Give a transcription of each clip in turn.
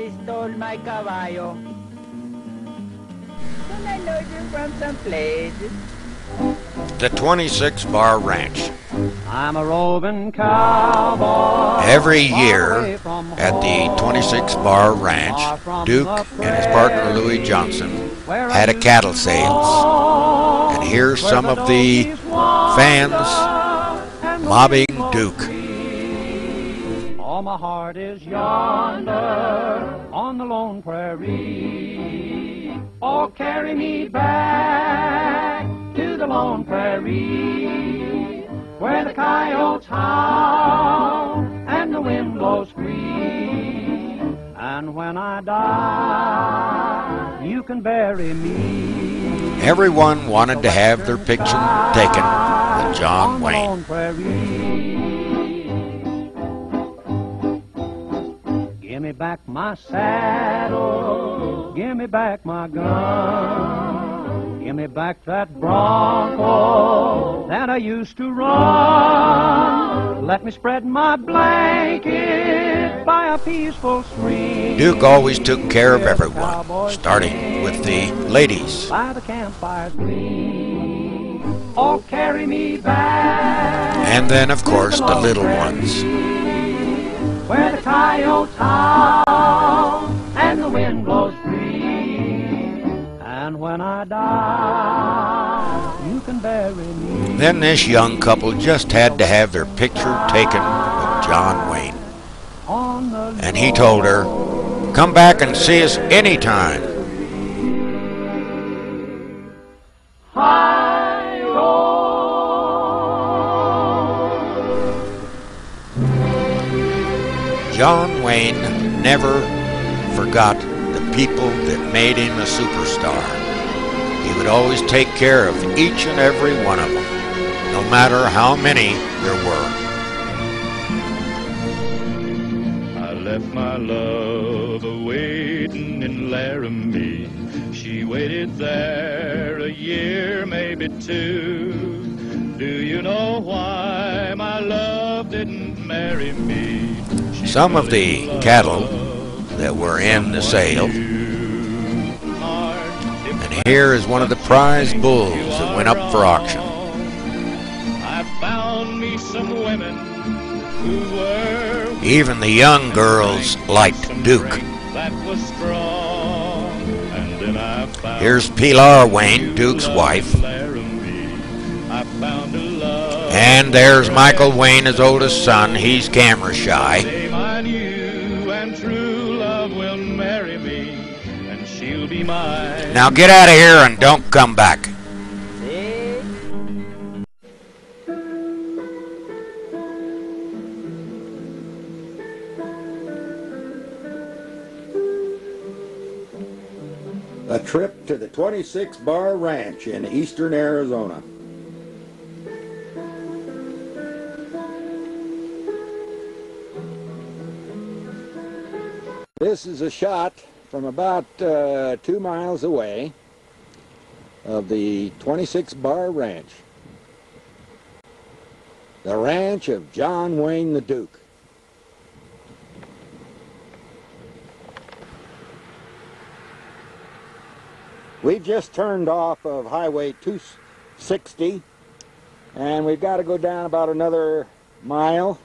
Somebody stole my caballo. And I lured him from some place. The 26 Bar Ranch. I'm a roving cowboy. Every year at the 26 Bar Ranch, Duke and his partner Louis Johnson had a cattle sales. And here's some of the fans mobbing Duke. All my heart is yonder on the lone prairie. Oh, carry me back to the lone prairie, where the coyotes howl and the wind blows free. And when I die, you can bury me. Everyone wanted to have their picture taken with John Wayne. Give me back my saddle, give me back my gun, give me back that bronco that I used to run. Let me spread my blanket by a peaceful stream. Duke always took care of everyone, starting with the ladies. By the campfire's gleam, oh, carry me back. And then, of course, the little ones. Where the coyotes howl and the wind blows free. And when I die, you can bury me. Then this young couple just had to have their picture taken with John Wayne. And he told her, "Come back and see us anytime." John Wayne never forgot the people that made him a superstar. He would always take care of each and every one of them, no matter how many there were. I left my love a-waiting in Laramie. She waited there a year, maybe two. Do you know why my love didn't marry me? Some of the cattle that were in the sale, and here is one of the prize bulls that went up for auction. I found me some women who were, even the young girls liked Duke. that was strong. And then I found Here's Pilar Wayne, Duke's wife. I found a love. And there's Michael Wayne, his oldest son. He's camera shy. I knew, and true love will marry me, and she'll be mine. Now get out of here and don't come back. See? A trip to the 26 Bar Ranch in eastern Arizona. This is a shot from about 2 miles away of the 26 Bar Ranch. The ranch of John Wayne the Duke. We've just turned off of Highway 260, and we've got to go down about another mile,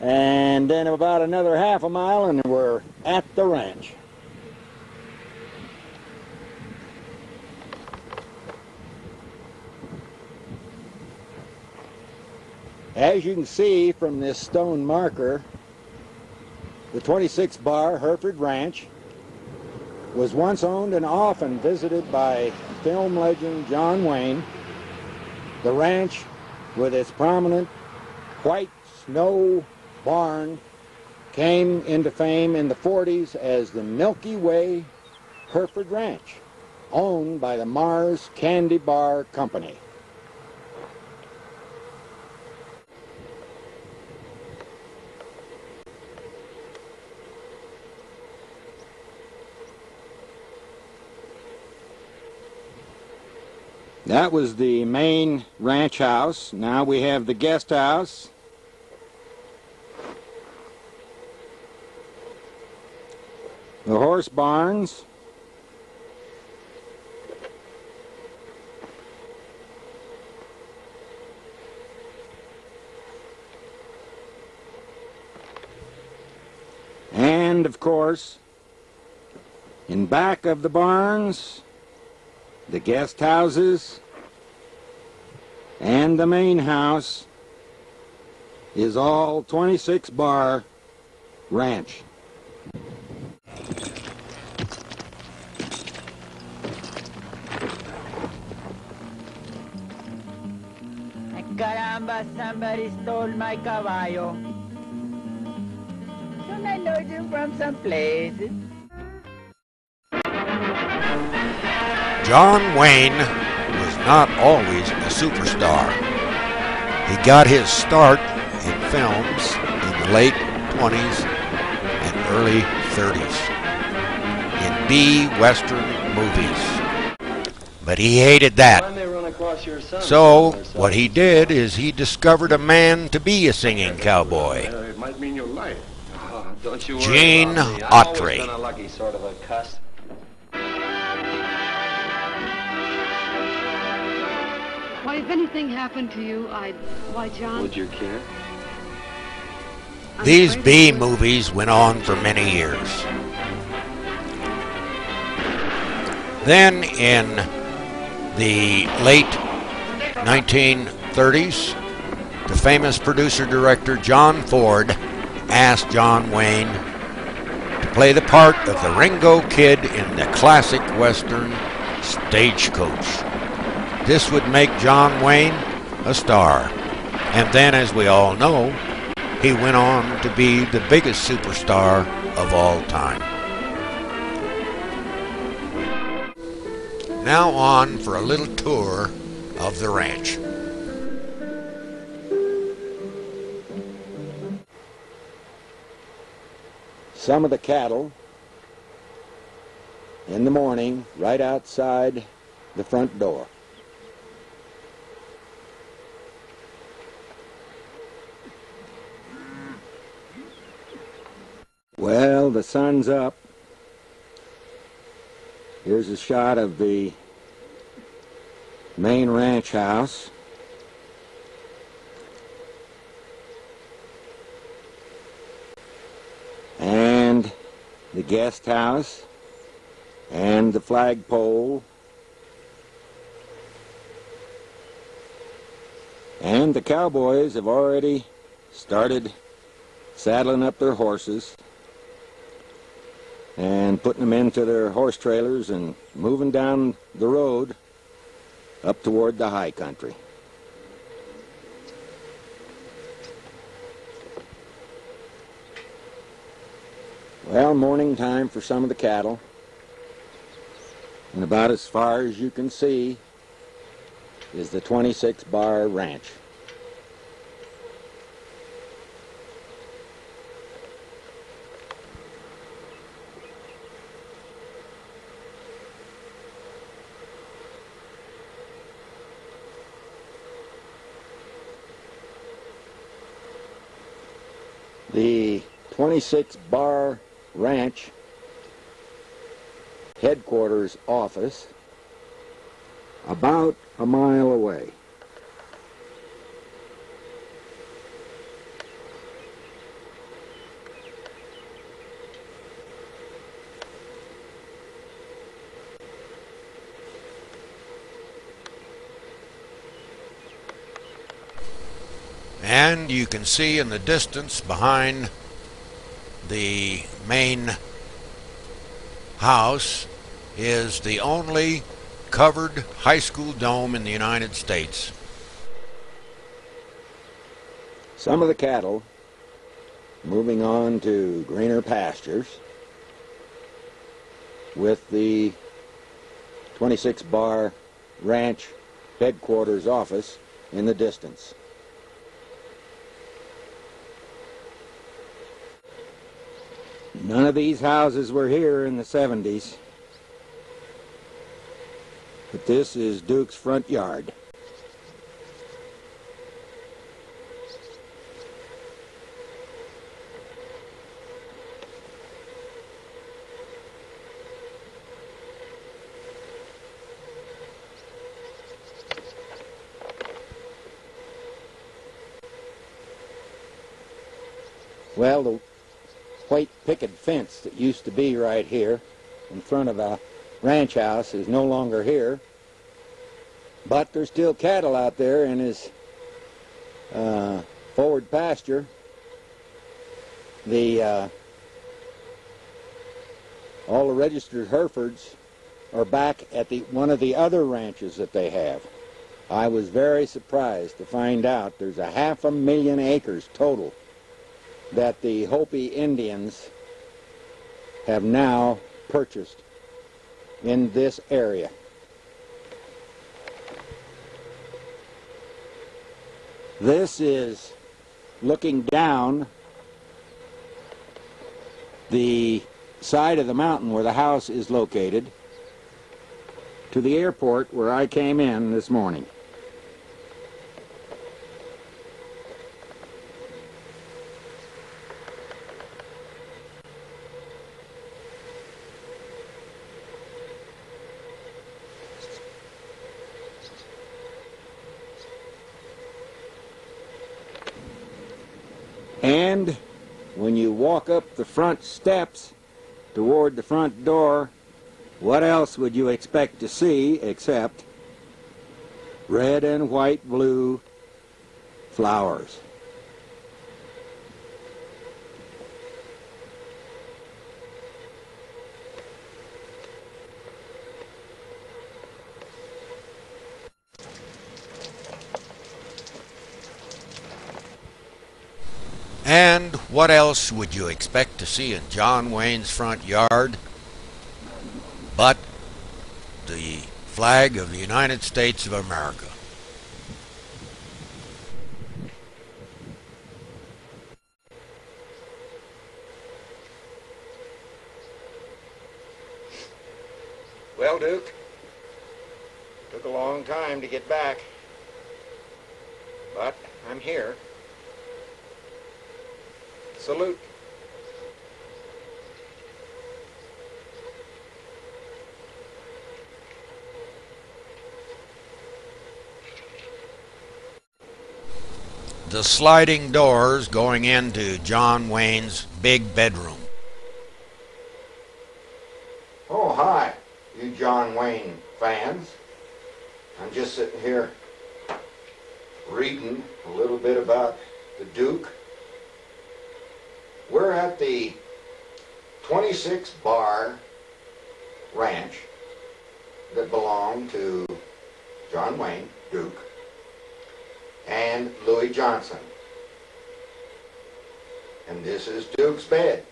and then about another half a mile, and we're at the ranch. As you can see from this stone marker, the 26 Bar Hereford Ranch was once owned and often visited by film legend John Wayne. The ranch, with its prominent white snow barn, came into fame in the 40s as the Milky Way Hereford Ranch, owned by the Mars Candy Bar Company. That was the main ranch house. Now we have the guest house. horse barns. And of course, in back of the barns, the guest houses and the main house is all 26 bar ranch. Caramba, somebody stole my caballo. Don't I know you from someplace? John Wayne was not always a superstar. He got his start in films in the late 20s and early 30s in B-Western movies. But he hated that. So what he did is he discovered a man to be a singing cowboy. It might mean your life. Don't you worry Gene about me. I've always Autry. been a lucky sort of a cuss. Why, if anything happened to you, why, John? Would you care? I'm These afraid B I would. movies went on for many years. Then in the late 1930s, the famous producer-director John Ford asked John Wayne to play the part of the Ringo Kid in the classic Western Stagecoach. This would make John Wayne a star. And then, as we all know, he went on to be the biggest superstar of all time. Now on for a little tour of the ranch. Some of the cattle in the morning right outside the front door. Well, the sun's up. Here's a shot of the main ranch house. And the guest house and the flagpole. And the cowboys have already started saddling up their horses and putting them into their horse trailers and moving down the road up toward the high country. Well, morning time for some of the cattle, and about as far as you can see is the 26 bar ranch. The 26 bar ranch headquarters office about a mile away. And you can see in the distance behind the main house is the only covered high school dome in the United States. Some of the cattle moving on to greener pastures with the 26 bar ranch headquarters office in the distance. None of these houses were here in the 70s, but this is Duke's front yard. Well, the white picket fence that used to be right here in front of a ranch house is no longer here, but there's still cattle out there in his forward pasture. All the registered Herefords are back at one of the other ranches that they have. I was very surprised to find out there's 500,000 acres total that the Hopi Indians have now purchased in this area. This is looking down the side of the mountain where the house is located to the airport where I came in this morning. And when you walk up the front steps toward the front door, what else would you expect to see except red and white blue flowers? And what else would you expect to see in John Wayne's front yard but the flag of the United States of America? Well, Duke, took a long time to get back, but I'm here. Salute. The sliding doors going into John Wayne's big bedroom. Oh, hi, you John Wayne fans. I'm just sitting here reading a little bit about the Duke. We're at the 26 Bar Ranch that belonged to John Wayne, Duke, and Louis Johnson. And this is Duke's bed.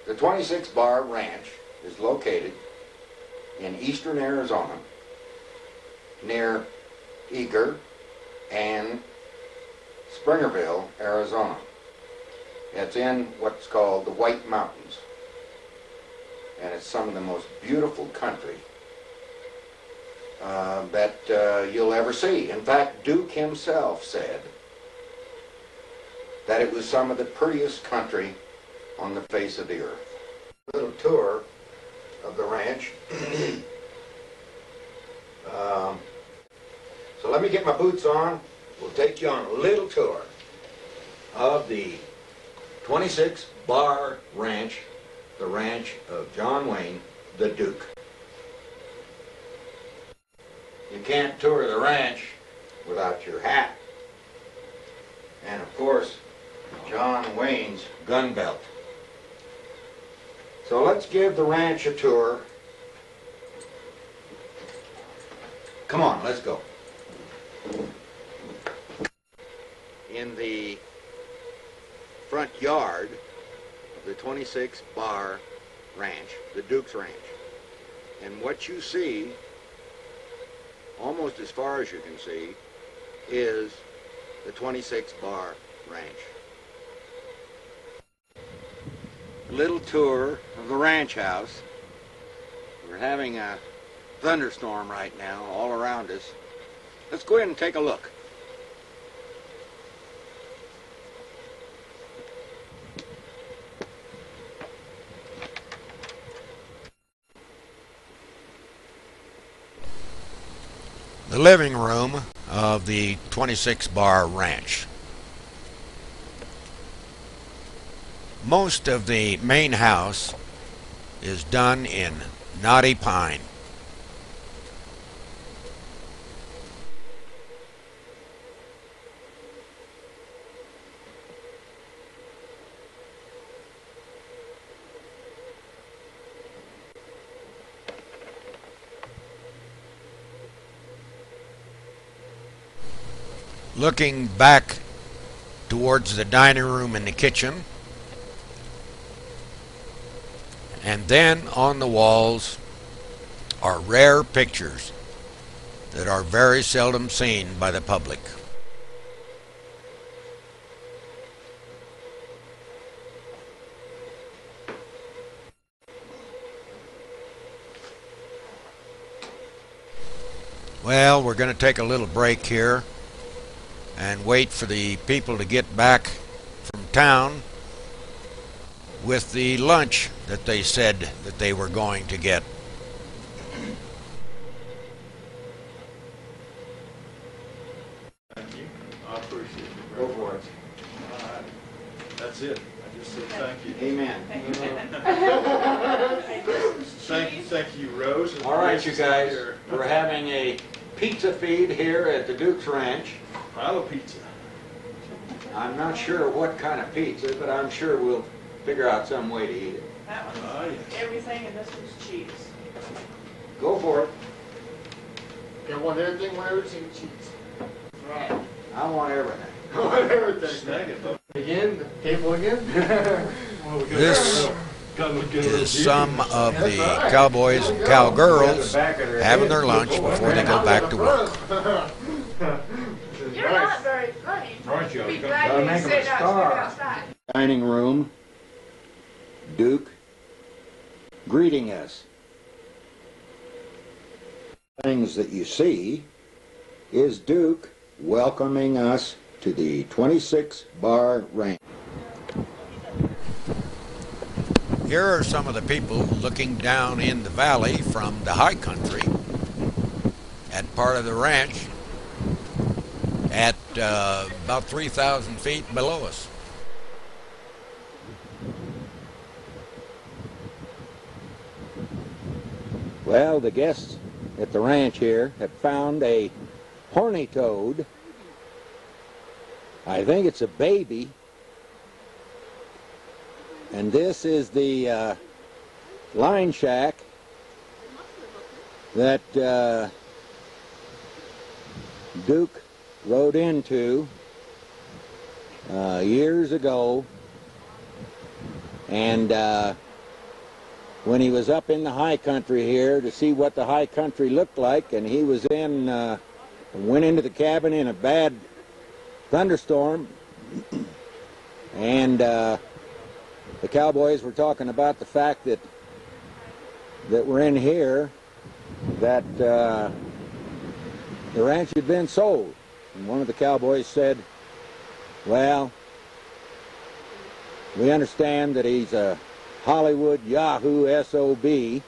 The 26 Bar Ranch is located in eastern Arizona, near Eagar and Springerville, Arizona. It's in what's called the White Mountains, and it's some of the most beautiful country that you'll ever see. In fact, Duke himself said that it was some of the prettiest country on the face of the earth. A little tour of the ranch. So let me get my boots on. We'll take you on a little tour of the 26 Bar Ranch, the ranch of John Wayne, the Duke. You can't tour the ranch without your hat. And of course, John Wayne's gun belt. So let's give the ranch a tour. Come on, let's go. In the front yard of the 26 Bar Ranch, the Duke's Ranch. And what you see, almost as far as you can see, is the 26 Bar Ranch. A little tour of the ranch house. We're having a thunderstorm right now all around us. Let's go ahead and take a look. The living room of the 26 Bar Ranch. Most of the main house is done in knotty pine. Looking back towards the dining room and the kitchen, and then on the walls are rare pictures that are very seldom seen by the public. Well, we're going to take a little break here and wait for the people to get back from town with the lunch that they said that they were going to get. Thank you. I appreciate it. Go for it. All right. That's it. I just said thank you. Amen. Thank you, Rose. All right, you guys, we're having a pizza feed here at the Duke's Ranch. Pile of pizza. I'm not sure what kind of pizza, but I'm sure we'll figure out some way to eat it. That one's Oh, yes. everything, and this one's cheese. Go for it. You want everything, want everything cheese. Right. I want everything. I want everything. Snag it, though. Again, the table again? This is some of the cowboys and cowgirls having their lunch before they go back to work. You're not very funny. Aren't you? Be Come- glad Gotta you make 'em sit a out, star. sit outside. Dining room, Duke greeting us. Things that you see is Duke welcoming us to the 26 Bar Ranch. Here are some of the people looking down in the valley from the high country at part of the ranch at about 3,000 feet below us. Well, the guests at the ranch here have found a horny toad. I think it's a baby. And this is the line shack that Duke rode into years ago. And when he was up in the high country here to see what the high country looked like, and he was went into the cabin in a bad thunderstorm, and the cowboys were talking about the fact that we're in here, that the ranch had been sold. And one of the cowboys said, well, we understand that he's a Hollywood Yahoo SOB.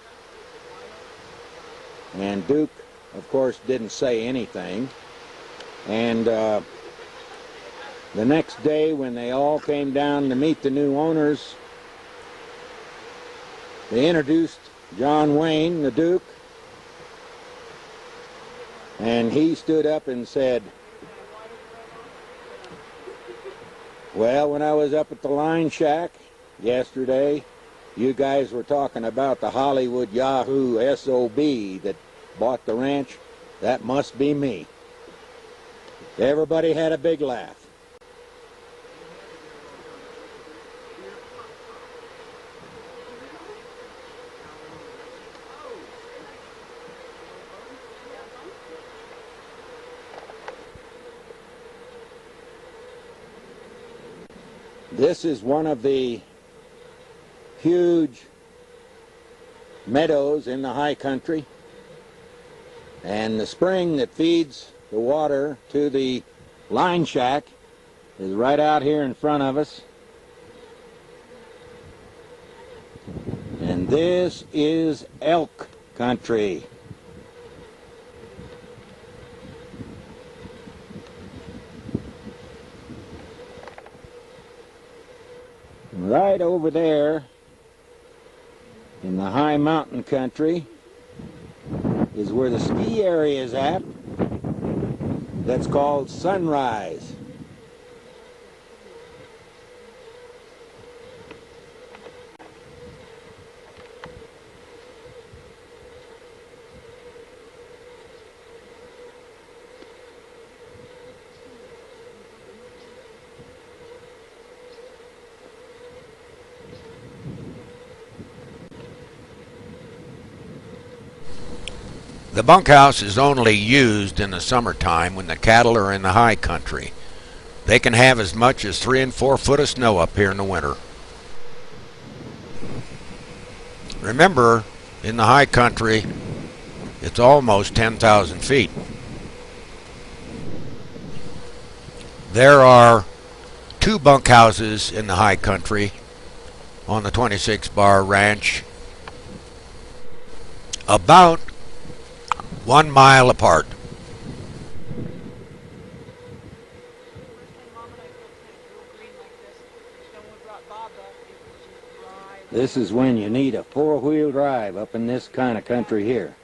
And Duke, of course, didn't say anything. And the next day, when they all came down to meet the new owners, they introduced John Wayne, the Duke, and he stood up and said, well, when I was up at the line shack yesterday, you guys were talking about the Hollywood Yahoo SOB that bought the ranch. That must be me. Everybody had a big laugh. This is one of the huge meadows in the high country, and the spring that feeds the water to the line shack is right out here in front of us. And this is elk country. And right over there in the high mountain country is where the ski area is at. That's called Sunrise. The bunkhouse is only used in the summertime when the cattle are in the high country. They can have as much as 3 and 4 foot of snow up here in the winter. Remember, in the high country, it's almost 10,000 feet. There are 2 bunkhouses in the high country on the 26 Bar Ranch, about 1 mile apart. This is when you need a 4-wheel drive up in this kind of country here.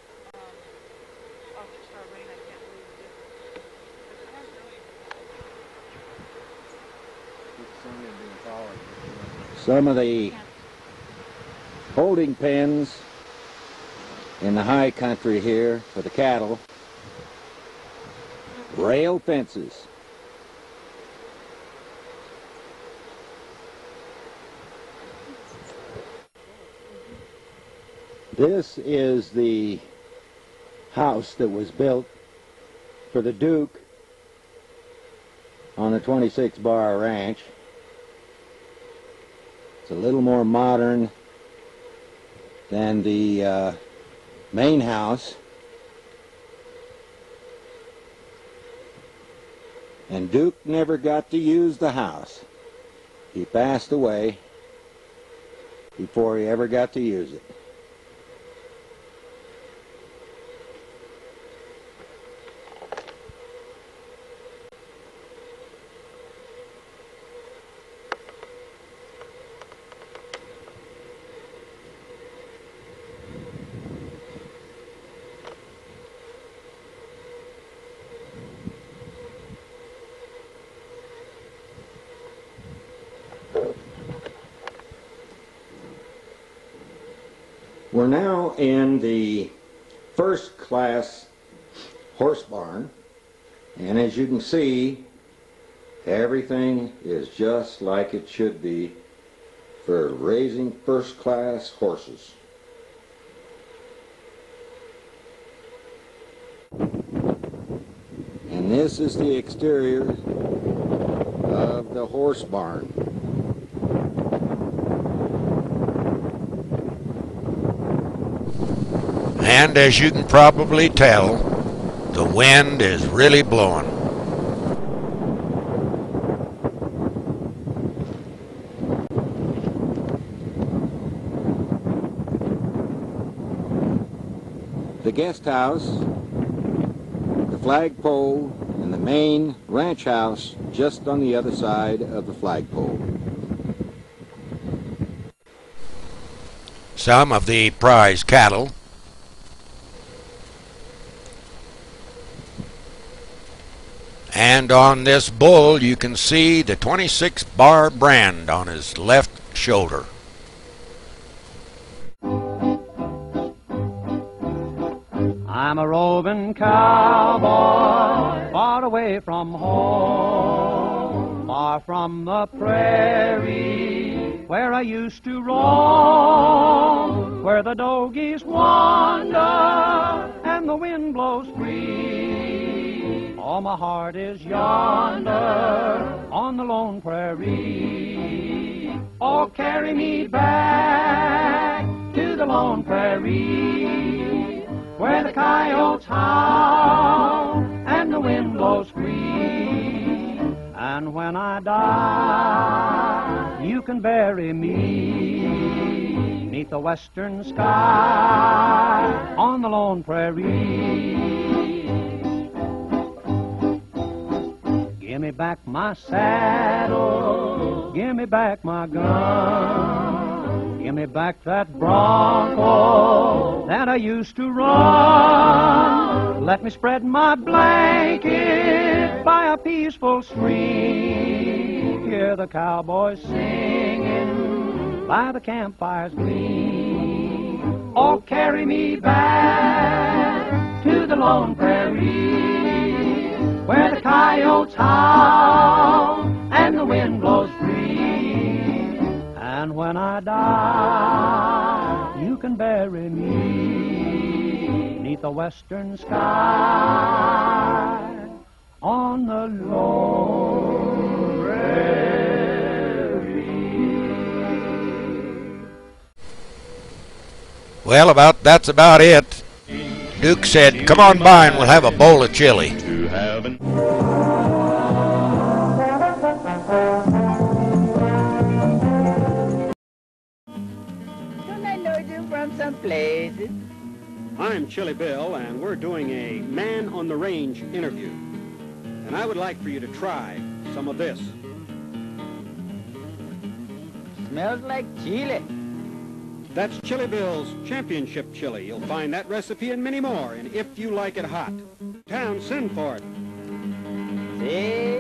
Some of the holding pens in the high country here for the cattle, rail fences. This is the house that was built for the Duke on the 26 Bar Ranch. It's a little more modern than the main house, and Duke never got to use the house. He passed away before he ever got to use it. We're now in the first class horse barn, and as you can see, everything is just like it should be for raising first class horses. And this is the exterior of the horse barn. And as you can probably tell, the wind is really blowing. The guest house, the flagpole, and the main ranch house just on the other side of the flagpole. Some of the prize cattle. And on this bull you can see the 26 Bar brand on his left shoulder. I'm a roving cowboy, far away from home, far from the prairie, where I used to roam, where the dogies wander, and the wind blows free. Oh, my heart is yonder, on the lone prairie. Oh, carry me back to the lone prairie, where the coyotes howl and the wind blows free. And when I die, you can bury me 'neath the western sky on the lone prairie. Give me back my saddle, Give me back my gun. Give me back that Bronco that I used to run. Let me spread my blanket by a peaceful stream. Hear the cowboys singing by the campfire's gleam. Oh, carry me back to the lone prairie where the coyotes howl and the wind blows free. And when I die, you can bury me neath the western sky on the lone prairie. Well, that's about it. Duke said, come on by and we'll have a bowl of chili. To heaven. Don't I know you from someplace? I'm Chili Bill, and we're doing a Man on the Range interview. And I would like for you to try some of this. Smells like chili. That's Chili Bill's Championship Chili. You'll find that recipe and many more in If You Like It Hot. Town, send for it. Say